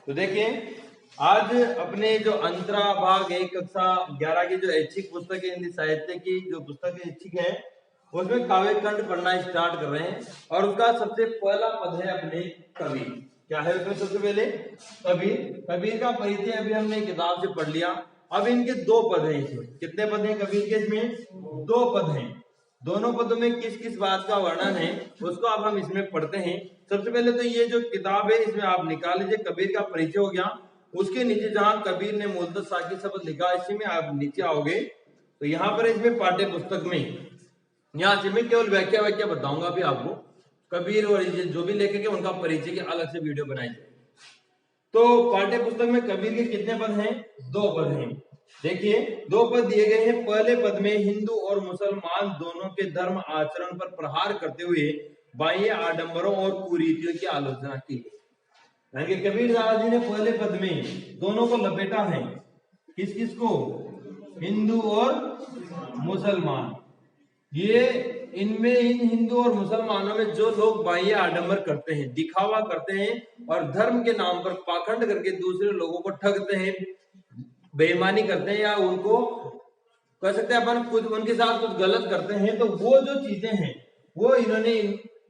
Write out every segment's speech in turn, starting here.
तो देखिए आज अपने जो अंतरा भाग 1 कक्षा 11 की जो ऐच्छिक पुस्तक है, हिंदी साहित्य की जो पुस्तक ऐच्छिक है, उसमें काव्य खंड पढ़ना स्टार्ट कर रहे हैं। और उसका सबसे पहला पद है अपने कबीर। क्या है उसमें सबसे पहले? कबीर। कबीर का परिचय अभी हमने किताब से पढ़ लिया। अब इनके दो पद हैं इसमें। कितने पद हैं कबीर के? इसमें दो पद हैं। दोनों पदों में किस किस बात का वर्णन है उसको अब हम इसमें पढ़ते हैं। सबसे पहले तो ये जो किताब है इसमें आप निकाल लीजिए, कबीर का परिचय हो गया। उसके नीचे जहां कबीर ने मूलतः साकी शब्द लिखा, इसी में आप नीचे आओगे तो यहाँ पर इसमें पाठ्य पुस्तक में यहाँ से मैं केवल व्याख्या बताऊंगा अभी आपको। कबीर और जो भी लेखक है उनका परिचय की अलग से वीडियो बनाई जाए। तो पाठ्य पुस्तक में कबीर के कितने पद हैं? दो पद हैं। देखिए दो पद दिए गए हैं। पहले पद में हिंदू और मुसलमान दोनों के धर्म आचरण पर प्रहार करते हुए बाह्य आडंबरों और कुरीतियों की आलोचना की। यानी कबीर दास जी ने पहले पद में दोनों को लपेटा है। किस किस को? हिंदू और मुसलमान। ये इनमें इन हिंदू और मुसलमानों में जो लोग बाह्य आडंबर करते हैं, दिखावा करते हैं और धर्म के नाम पर पाखंड करके दूसरे लोगों को ठगते हैं, बेईमानी करते हैं, या उनको कह सकते हैं अपन कुछ उनके साथ कुछ गलत करते हैं, तो वो जो चीजें हैं वो इन्होंने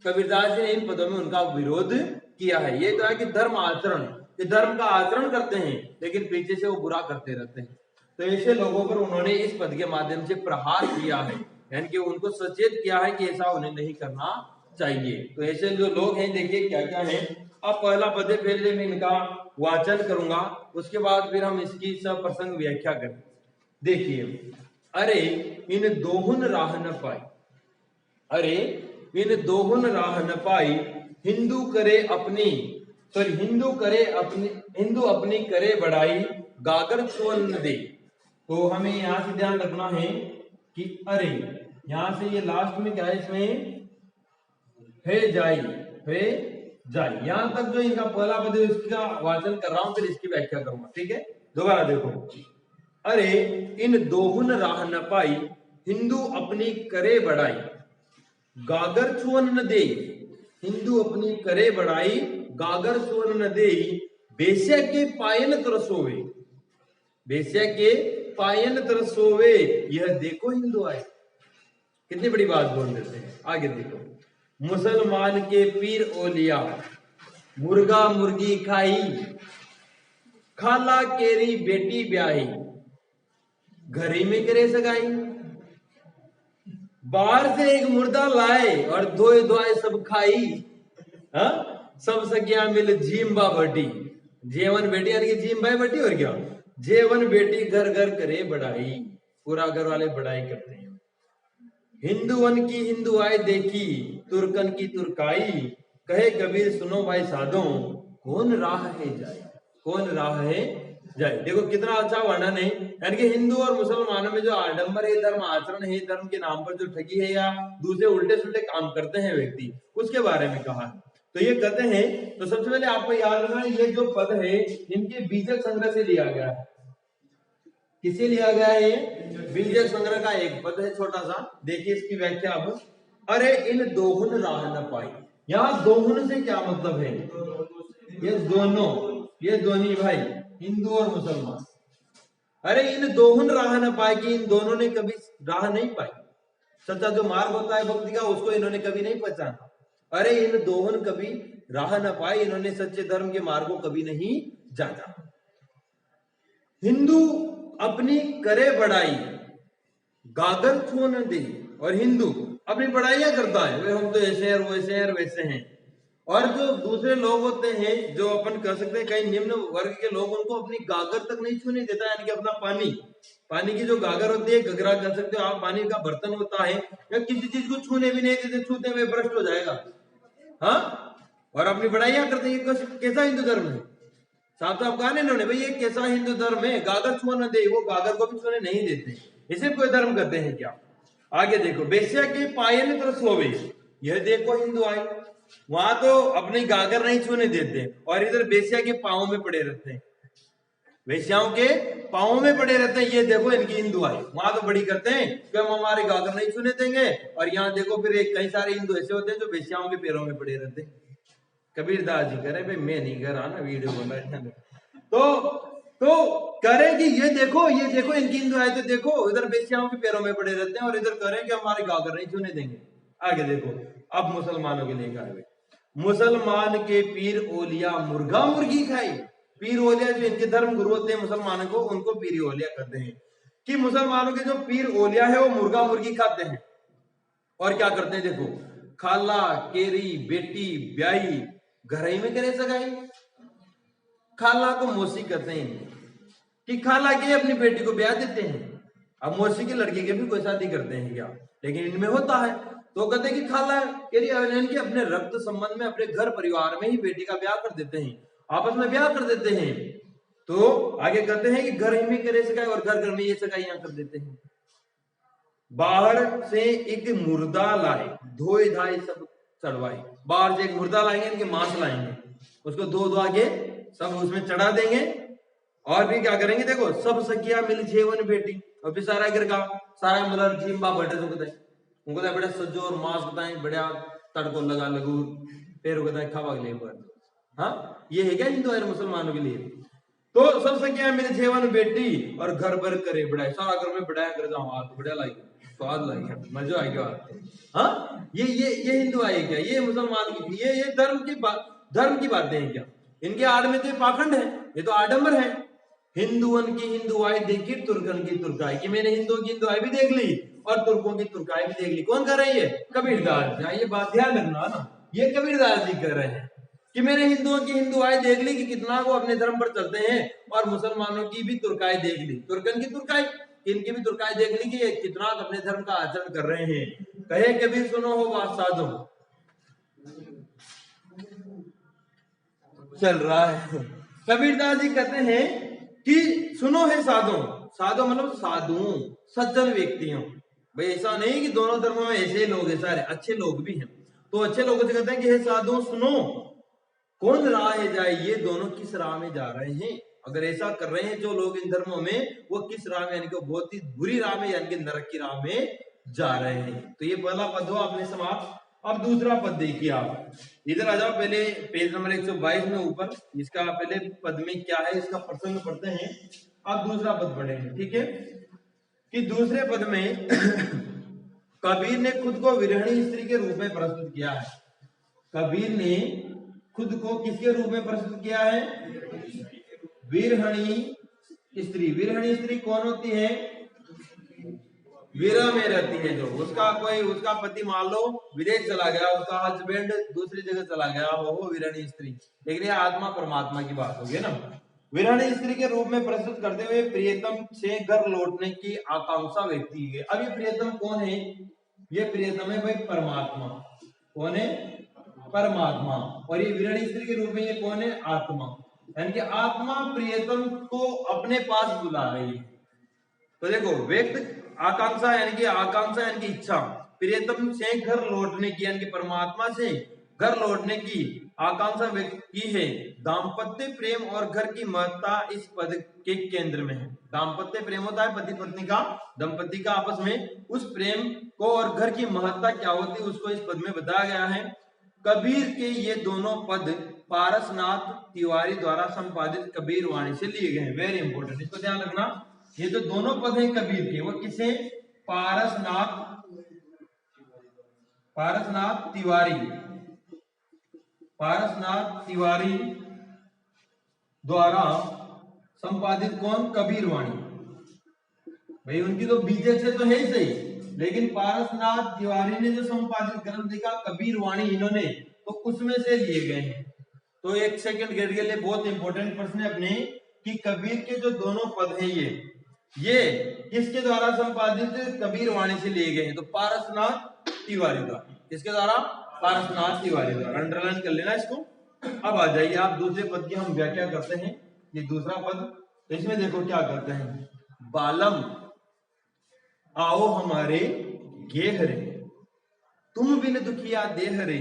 कबीरदास जी ने इन पदों में उनका विरोध किया है। ये तो है कि धर्म आचरण, ये धर्म का आचरण करते हैं लेकिन पीछे से वो बुरा करते रहते हैं। तो ऐसे लोगों पर उन्होंने इस पद के माध्यम से प्रहार किया है, यानी कि उनको सचेत किया है कि ऐसा उन्हें नहीं करना चाहिए। तो ऐसे जो लोग हैं देखिए क्या क्या है। अब पहला पद पहले मैं इनका वाचन करूंगा, उसके बाद फिर हम इसकी सब प्रसंग व्याख्या करें। देखिए, अरे इन दोहुन राह न पाई, अरे इन दोहुन राह न पाई, हिंदू करे अपनी, सॉरी हिंदू करे अपनी, हिंदू अपनी करे बढ़ाई, गागर चोल न दे। तो हमें यहां से ध्यान रखना है कि अरे यहां से ये लास्ट में क्या है, इसमें है जाई, है जाई, यहां तक जो इनका पहला पद है उसका वाचन कर रहा हूं, फिर इसकी व्याख्या करूंगा। ठीक है, दोबारा देखो। अरे इन दोहुन राह न पाई, हिंदू अपनी करे बढ़ाई, गागर छुअन न दे, हिंदू अपनी करे बढ़ाई, गागर छुअन न दे, बेस्या के पायन तरसोवे, बेस्या के पायन तरसोवे, यह देखो हिंदू आए। कितनी बड़ी बात बोल देते हैं। आगे देखो, मुसलमान के पीर ओलिया, मुर्गा मुर्गी खाई, खाला केरी बेटी ब्याही, घरी में करे सगाई, बाहर से एक मुर्दा लाए और धोए धोए सब खाई, हा? सब सखिया मिल झीमबा भटी, जेवन बेटी यानी कि झीम भाई भटी, और क्या जेवन बेटी घर घर करे बढ़ाई, पूरा घर वाले बढ़ाई करते हैं। हिंदुवन की हिंदू आए देखी, तुर्कन की तुर्काई, कहे कबीर सुनो भाई साधो, कौन राह है जाए, कौन राह है जाए। देखो कितना अच्छा वर्णन है। यानी कि हिंदू और मुसलमानों में जो आडंबर है, धर्म आचरण है, धर्म के नाम पर जो ठगी है या दूसरे उल्टे सुल्टे काम करते हैं व्यक्ति, उसके बारे में कहा है। तो ये कहते हैं, तो सबसे पहले आपको याद रखना ये जो पद है इनके बीजक संग्रह से लिया गया है। किसे लिया गया है? बीजक संग्रह का एक पद है छोटा सा। देखिए इसकी व्याख्या अब। अरे इन दोहुन राह न पाई, यहाँ दोहुन से क्या मतलब है? ये दोनों, ये दोनों भाई हिंदू और मुसलमान। अरे इन दोहुन राह न पाई कि इन दोनों ने कभी राह नहीं पाई, सच्चा जो मार्ग होता है भक्ति का उसको इन्होंने कभी नहीं पहचाना। अरे इन दोहुन कभी राह न पाई, इन्होंने सच्चे धर्म के मार्ग को कभी नहीं जाना। हिंदू अपनी करे बढ़ाई, गागर छू न दे, और हिंदू अपनी बढ़ाइयां करता है, वे हम तो ऐसे हैं वैसे हैं वैसे हैं। और जो दूसरे लोग होते हैं, जो अपन कह सकते हैं कई निम्न वर्ग के लोग, उनको अपनी गागर तक नहीं छूने देता, यानी कि अपना पानी, पानी की जो गागर होती है, गगरा कह सकते हो आप, पानी का बर्तन होता है, या किसी चीज को छूने भी नहीं देते, छूते हुए भ्रष्ट हो जाएगा। हाँ, और अपनी बढ़ाइयां करते हैं। कैसा हिंदू धर्म है? साहब तो आप कहा इन्होंने भाई ये कैसा हिंदू धर्म है, गागर छुआ न दे, वो गागर को भी छूने नहीं देते, इसे कोई धर्म करते हैं क्या? आगे देखो, बेस्या के पायन तरसोवे, यह देखो हिंदू आए। वहां तो अपनी गागर नहीं छूने देते और इधर बेस्या के पांव में पड़े रहते हैं, वेश्याओं के पांव में पड़े रहते हैं। ये देखो इनकी हिंदू आई। वहां तो बड़ी करते हैं कि हम हमारे गागर नहीं छूने देंगे, और यहाँ देखो फिर एक कई सारे हिंदू ऐसे होते हैं जो वेश्याओं के पैरों में पड़े रहते हैं। कबीरदास जी करे भाई मैं नहीं कर रहा ना वीडियो बना। तो करे कि ये देखो इनकी हिंदू आए तो देखो इधर बेश्याओं के पैरों में पड़े रहते हैं और इधर करें कि हमारे क्या कर रहे हैं क्यों नहीं देंगे। आगे देखो अब मुसलमानों के लिए कहा मुसलमान के पीर ओलिया मुर्गा मुर्गी खाए। पीर ओलिया जो इनके धर्म गुरु होते हैं मुसलमानों को उनको पीर ओलिया कहते हैं कि मुसलमानों के जो पीर ओलिया है वो मुर्गा मुर्गी खाते हैं और क्या करते हैं देखो खाला केरी बेटी ब्याई घर ही में करे सगाई। खाला को मौसी कहते हैं कि खाला के अपनी बेटी को ब्याह देते हैं। अब मौसी की लड़की के भी कोई शादी करते हैं क्या, लेकिन इनमें होता है तो कहते हैं कि खाला केरी के अपने रक्त संबंध में अपने घर परिवार में ही बेटी का ब्याह कर देते हैं, आपस में ब्याह कर देते हैं। तो आगे कहते हैं कि घर ही में करे सगाई और घर घर में ये सगाइयां कर देते हैं। बाहर से एक मुर्दा लाए धोए धाए सब चढ़वाए। बाहर से एक मुर्दा लाएंगे इनके मांस लाएंगे उसको धो धो के सब उसमें चढ़ा देंगे और भी क्या करेंगे देखो सब सखिया मिल जेवन बेटी और फिर सारा गिर का सारा मलर जिम्बा बैठे उनको बड़ा सजो और मांस बताए बढ़िया तड़को लगा लगू फिर खावा के लिए। हाँ ये है क्या हिंदू और मुसलमानों के लिए। तो सब सखिया मिल जेवन बेटी और घर भर करे बढ़ाए सारा घर में बढ़ाया कर जाओ हाथ बढ़िया लाइक स्वाद लगे मजा आ गया। हाँ ये हिंदू आए क्या, ये मुसलमान की ये धर्म की बातें हैं क्या। इनके आड़ में तो पाखंड है, ये तो आडंबर है। हिंदुअन की हिंदुआई देखी तुर्कन की तुर्काई कि मैंने हिंदुओं की हिंदुआई भी देख ली और तुर्कों की तुर्काई भी देख ली। कौन कर रही है कबीरदास जी। ये बात ध्यान रखना ना ये कबीरदास जी कर रहे हैं कि मैंने हिंदुओं की हिंदुआई देख ली कि कितना वो अपने धर्म पर चलते हैं और मुसलमानों की भी तुर्काई देख ली तुर्कन की तुर्काई इनकी भी तुर्काई देख ली कि ये कितना अपने धर्म का आचरण कर रहे हैं। कहे कबीर सुनो हो बात साधो चल रहा है। कबीरदास जी कहते हैं कि सुनो है साधु साधु मतलब साधु सज्जन व्यक्तियों। भाई ऐसा नहीं कि दोनों धर्मों में ऐसे लोग हैं सारे अच्छे लोग भी हैं। तो अच्छे लोगों से कहते हैं कि हे साधु सुनो कौन राह जाए ये दोनों किस राह में जा रहे हैं। अगर ऐसा कर रहे हैं जो लोग इन धर्मों में वो किस राह में यानी कि बहुत ही बुरी राह में यानी कि नरक की राह में जा रहे हैं। तो ये पहला पद हुआ आपने समाप्त। अब दूसरा पद देखिए आप इधर आ जाओ पहले पेज नंबर 122 में ऊपर इसका पहले पद में क्या है इसका प्रसंग पढ़ते हैं। अब दूसरा पद पढ़ेंगे ठीक है कि दूसरे पद में कबीर ने खुद को विरहणी स्त्री के रूप में प्रस्तुत किया है। कबीर ने खुद को किसके रूप में प्रस्तुत किया है विरहणी विरहणी स्त्री कौन होती है विरह में रहती है जो उसका पति मान लो विदेश चला गया उसका हस्बैंड दूसरी जगह चला गया वो विरहणी स्त्री। लेकिन ये आत्मा परमात्मा की बात होगी ना। विरहणी स्त्री के रूप में प्रस्तुत करते हुए प्रियतम से घर लौटने की आकांक्षा व्यक्ति है। अब ये प्रियतम कौन है ये प्रियतम है भाई परमात्मा। कौन है परमात्मा। और ये विरहणी स्त्री के रूप में ये कौन है आत्मा यानी कि आत्मा प्रियतम को अपने पास बुला रही है। तो देखो व्यक्त आकांक्षा यानी कि इच्छा प्रियतम से घर लौटने की यानी कि परमात्मा से घर लौटने की आकांक्षा व्यक्त की है। दाम्पत्य प्रेम और घर की महत्ता इस पद के केंद्र में है। दाम्पत्य प्रेम होता है पति पत्नी का दंपति का आपस में उस प्रेम को और घर की महत्ता क्या होती है उसको इस पद में बताया गया है। कबीर के ये दोनों पद पारसनाथ तिवारी द्वारा संपादित कबीर वाणी से लिए गए हैं। वेरी इंपॉर्टेंट इसको ध्यान रखना। ये जो दोनों पद हैं कबीर के वो किसे पारसनाथ तिवारी द्वारा संपादित कौन कबीर वाणी। भाई उनकी तो बीजे से तो है ही सही लेकिन पारसनाथ तिवारी ने जो संपादित ग्रंथ लिखा कबीर वाणी इन्होंने तो उसमें से लिए गए हैं। तो एक सेकंड ग्रेड के लिए बहुत इंपॉर्टेंट प्रश्न है अपने कि कबीर के जो दोनों पद हैं ये किसके द्वारा संपादित कबीर वाणी से लिए गए हैं। तो पारसनाथ तिवारी द्वारा किसके द्वारा पारसनाथ तिवारी द्वारा अंडरलाइन कर लेना इसको। अब आ जाइए आप दूसरे पद की हम व्याख्या करते हैं। ये दूसरा पद तो इसमें देखो क्या करते हैं बालम आओ हमारे गेहरे तुम बिन दुखिया देहरे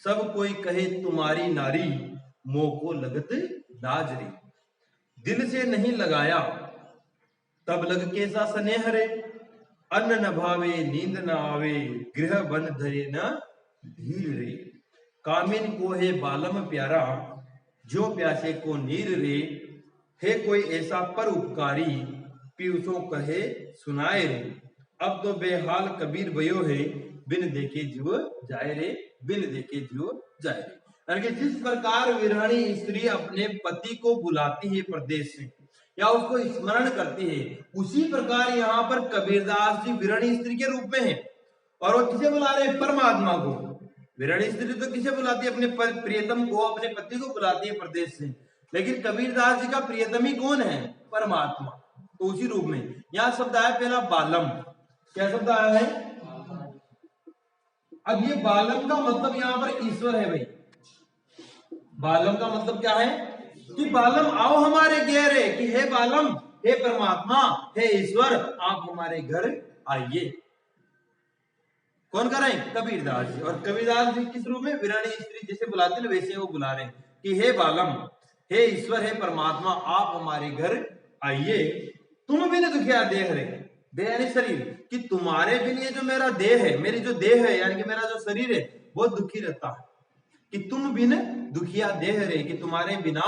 सब कोई कहे तुम्हारी नारी मोह को लगत लाजरी। दिल से नहीं लगाया तब लग कैसा स्नेह रे अन्न न भावे नींद न आवे गृह बन धरे न धीर रे। कामिन को है बालम प्यारा, जो प्यासे को नीर रे, है कोई ऐसा पर उपकारी, पीयूषों कहे सुनाए रे। अब तो बेहाल कबीर भयो है, बिन देखे जीव जाए रे, बिन देखे जीव जाए रे। यानी कि जिस प्रकार विरहणी स्त्री अपने पति को बुलाती है परदेश से या उसको स्मरण करती है, उसी प्रकार यहाँ पर कबीरदास जी विरहणी स्त्री के रूप में है। और वो किसे बुला रहे हैं? परमात्मा को। विरहणी स्त्री तो किसे बुलाती है? अपने प्रियतम को, अपने पति को बुलाती है परदेश से। लेकिन कबीरदास जी का प्रियतम ही कौन है? परमात्मा। तो उसी रूप में यहाँ शब्द आया पहला बालम। क्या शब्द आया है? अब ये बालम का मतलब यहाँ पर ईश्वर है भाई। बालम का मतलब क्या है? कि बालम आओ हमारे गहरे, कि हे बालम, हे परमात्मा, हे ईश्वर, आप हमारे घर आइए। कौन कर रहे हैं? कबीरदास जी। और कबीरदास जी किस रूप में? विरहणी स्त्री जैसे बुलाते हैं वैसे वो बुला रहे हैं कि हे बालम, हे ईश्वर, हे परमात्मा, आप हमारे घर आइए। तुम बिन दुखिया देह रे, देह यानी शरीर, कि तुम्हारे बिन ये जो मेरा देह है, मेरी जो देह है यानी कि मेरा जो शरीर है वो दुखी रहता है। कि तुम बिन दुखिया देह रे, कि तुम्हारे बिना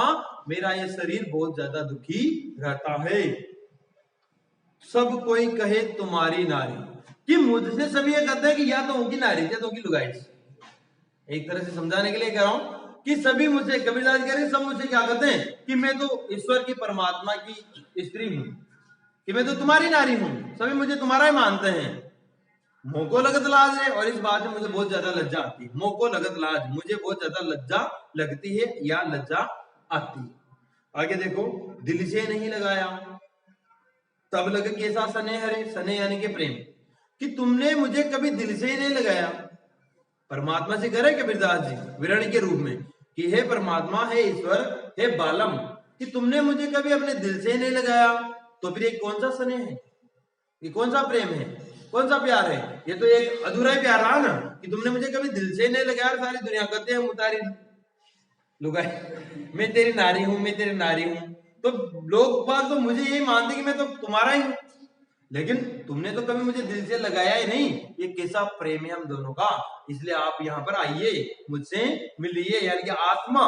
मेरा ये शरीर बहुत ज्यादा दुखी रहता है। सब कोई कहे तुम्हारी नारी, कि मुझसे सभी ये कहते हैं कि या तो उनकी नारी या तो उनकी लुगाई। एक तरह से समझाने के लिए कह रहा हूं कि सभी मुझे, कबीरदास कह रहे हैं सब मुझे क्या कहते हैं कि मैं तो ईश्वर की, परमात्मा की स्त्री हूं, कि मैं तो तुम्हारी नारी हूं, सभी मुझे तुम्हारा ही मानते हैं। मोको लगत लाज है, और इस बात में मुझे बहुत ज्यादा लज्जा आती है। मोको लगत लाज, मुझे बहुत ज्यादा लज्जा लगती है या लज्जा आती है। आगे देखो, दिल से नहीं लगाया तब लगे कैसा स्नेह रे, स्नेह यानी कि प्रेम, कि तुमने मुझे कभी दिल से ही नहीं लगाया। परमात्मा से करे कबीरदास जी विरहणी के रूप में कि हे परमात्मा, हे ईश्वर, हे बालम, कि तुमने मुझे कभी अपने दिल से ही नहीं लगाया। तो फिर ये कौन सा स्नेह है? ये कौन सा प्रेम है? कौन सा प्यार है? ये तो एक अधूरा ही प्यार रहा ना, कि तुमने मुझे कभी दिल से नहीं लगाया। सारी दुनिया कहते हैं मुतारी लुगाई, मैं तेरी नारी हूं, मैं तेरी नारी हूं। तो लोग बात तो मुझे यही मानते कि मैं तो तुम्हारा ही हूं, लेकिन तुमने तो कभी मुझे दिल से लगाया ही नहीं। ये कैसा प्रेम है हम दोनों का। इसलिए आप यहाँ पर आइए, मुझसे मिलिए। यानी कि आत्मा,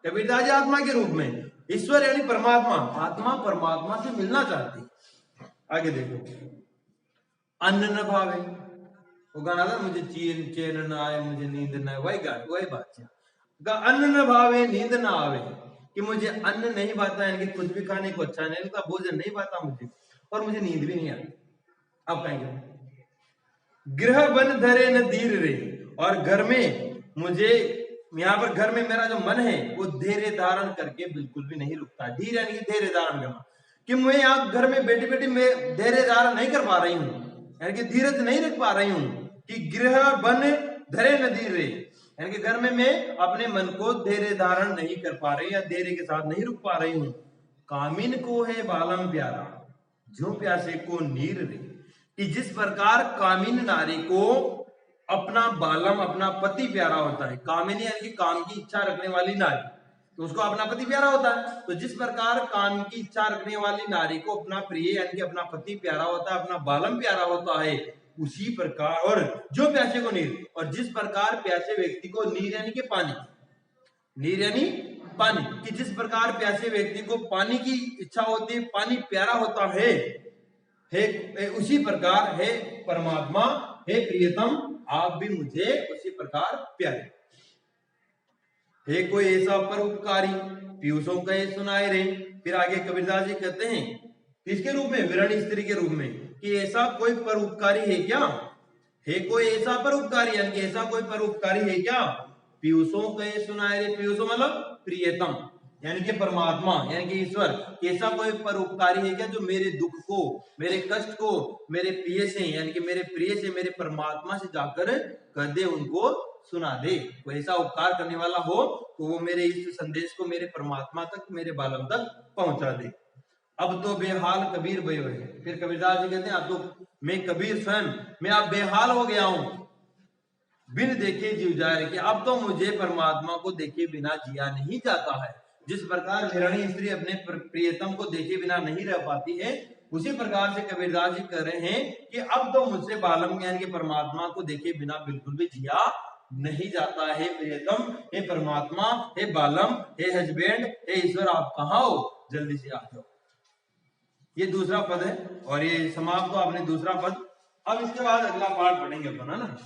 कबीरदास जी आत्मा के रूप में, ईश्वर यानी परमात्मा, आत्मा परमात्मा से मिलना चाहती। आगे देखो, अन्न न भावे, वो गाना था, मुझे चैन न आए, मुझे नींद न आए, वही गाना, वही बात। अन्न न भावे नींद न आवे, कि मुझे अन्न नहीं भाता, यानी कि कुछ भी खाने को अच्छा नहीं लगता, भोजन नहीं भाता मुझे, और मुझे नींद भी नहीं आती। अब कहेंगे गृह बन धरे न धीर रे, और घर में मुझे, यहाँ पर घर में मेरा जो मन है वो धैर्य धारण करके बिल्कुल भी नहीं रुकता। धीर यानी कि धैर्य धारण करना, कि मैं यहाँ घर में बैठी बैठी मैं धैर्य धारण नहीं कर पा रही हूँ, यानी कि धीरज नहीं रख पा रही हूँ। कि गृह बन धरे न धीर रे, यानी कि घर में मैं अपने मन को धैर्य धारण नहीं कर पा रही या धैर्य के साथ नहीं रुक पा रही हूँ। कामिन को है बालम प्यारा, जो प्यासे को नीर रे, कि जिस प्रकार कामिन नारी को अपना बालम, अपना पति प्यारा होता है। कामिनी यानी कि काम की इच्छा रखने वाली नारी, तो उसको अपना पति प्यारा होता है। तो जिस प्रकार काम की इच्छा रखने वाली नारी को अपना प्रिय यानी कि अपना पति प्यारा होता है, अपना बालम प्यारा होता है, उसी प्रकार, और जो प्यासे को नीर, और जिस प्रकार प्यासे व्यक्ति को नीर यानी कि पानी, नीर यानी पानी, कि जिस प्रकार प्यासे व्यक्ति को पानी की इच्छा होती है, पानी प्यारा होता है, उसी प्रकार हे परमात्मा, हे प्रियतम, आप भी मुझे उसी प्रकार प्यारे। हे कोई ऐसा परोपकारी, पीयूषों कहे सुनाए रे। फिर आगे कबीरदास जी कहते हैं किसके रूप में? विरहणी स्त्री के रूप में, कि ऐसा कोई परोपकारी है क्या? हे कोई ऐसा परोपकारी, यानी कि ऐसा कोई परोपकारी है क्या? पीयूषों कहे सुनाए रे, पीयूषों मतलब प्रियतम, यानी कि परमात्मा, यानी कि ईश्वर। ऐसा कोई परोपकारी है क्या जो मेरे दुख को, मेरे कष्ट को मेरे प्रिय से, यानी कि मेरे प्रिय से, मेरे परमात्मा से जाकर कह दे, उनको सुना दे। कोई ऐसा उपकार करने वाला हो तो वो मेरे इस संदेश को मेरे परमात्मा तक, मेरे बालम तक पहुंचा दे। अब तो बेहाल कबीर भयो है। फिर कबीरदास जी कहते हैं अब तो मैं कबीर स्वयं, मैं अब बेहाल हो गया हूं, बिन देखे जीव जाए, कि अब तो मुझे परमात्मा को देखे बिना जिया नहीं जाता है। जिस प्रकार विरहणी स्त्री अपने प्रियतम को देखे बिना नहीं रह पाती है, उसी प्रकार से कबीरदास जी कह रहे हैं कि अब तो मुझसे बालम यानी कि परमात्मा को देखे बिना बिल्कुल भी जिया नहीं जाता। हे प्रियतम, हे परमात्मा, हे बालम, हे हस्बैंड, हे ईश्वर, आप कहाँ हो, जल्दी से आ जाओ। ये दूसरा पद है और ये समाप्त हो आपने दूसरा पद। अब इसके बाद अगला पाठ पढ़ेंगे अपन, है ना।